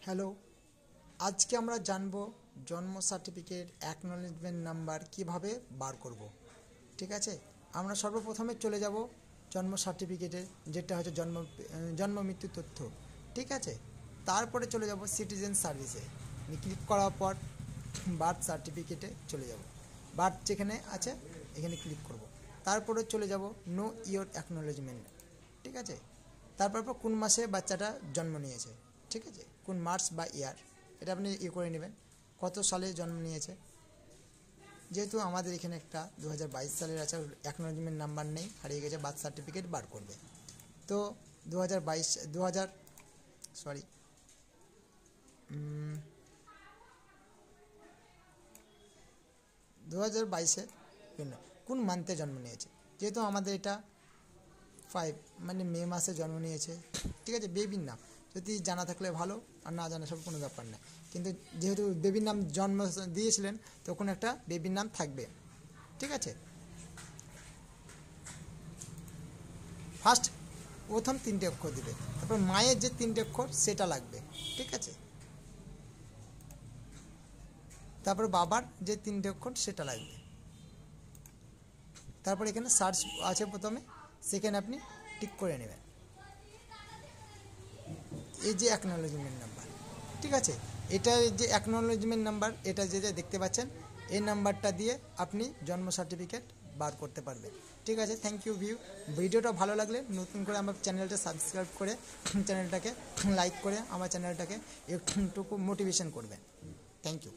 Hello, আজকে আমরা জানবো জন্ম সার্টিফিকেট অ্যাকনলেজমেন্ট নাম্বার কিভাবে বার করব। ঠিক আছে, আমরা সর্বপ্রথমে চলে যাব জন্ম সার্টিফিকেটে, যেটা হচ্ছে জন্ম মৃত্যু তথ্য। ঠিক আছে, তারপরে চলে যাব সিটিজেন সার্ভিসে, ক্লিক করার পর বার্থ সার্টিফিকেটে চলে যাব। বার্থ যেখানে আছে এখানে ক্লিক করব। তারপরে চলে যাব নো ইয়োর অ্যাকনলেজমেন্ট। ঠিক আছে, তারপর কোন মাসে বাচ্চাটা জন্ম নিয়েছে, ঠিক আছে, কোন মার্চ বা ইয়ার, এটা আপনি করে নেবেন, কত সালে জন্ম নিয়েছে। যেহেতু আমাদের এখানে একটা 2022 সালের আছে, অ্যাকনলেজমেন্ট নাম্বার নেই, হারিয়ে গেছে, বার্থ সার্টিফিকেট বার করবে। তো 2022-এ কোন মান্থে জন্ম নিয়েছে। যেহেতু আমাদের এটা 5 মানে মে মাসে জন্ম নিয়েছে। ঠিক আছে, বেবির নাম যদি জানা থাকলে ভালো, আর না জানা সব কোনো ব্যাপার না, কিন্তু যেহেতু বেবির নাম জন্ম দিয়েছিলেন তখন একটা বেবির নাম থাকবে। ঠিক আছে, ফার্স্ট প্রথম 3টে অক্ষর দিবে, তারপর মায়ের যে 3টে অক্ষর সেটা লাগবে। ঠিক আছে, তারপর বাবার যে 3টে অক্ষর সেটা লাগবে। তারপর এখানে সার্চ আছে প্রথমে, সেখানে আপনি টিক করে নেবেন এই যে অ্যাকনলেজমেন্ট নাম্বার। ঠিক আছে, এটা যে অ্যাকনলেজমেন্ট নাম্বার, এটা যে দেখতে পাচ্ছেন, এই নাম্বারটা দিয়ে আপনি জন্ম সার্টিফিকেট বার করতে পারবেন। ঠিক আছে, থ্যাংক ইউ ভিডিওটা ভালো লাগলে নতুন করে আমার চ্যানেলটা সাবস্ক্রাইব করে চ্যানেলটাকে লাইক করে আমার চ্যানেলটাকে একটু মোটিভেশন করবেন। Thank you.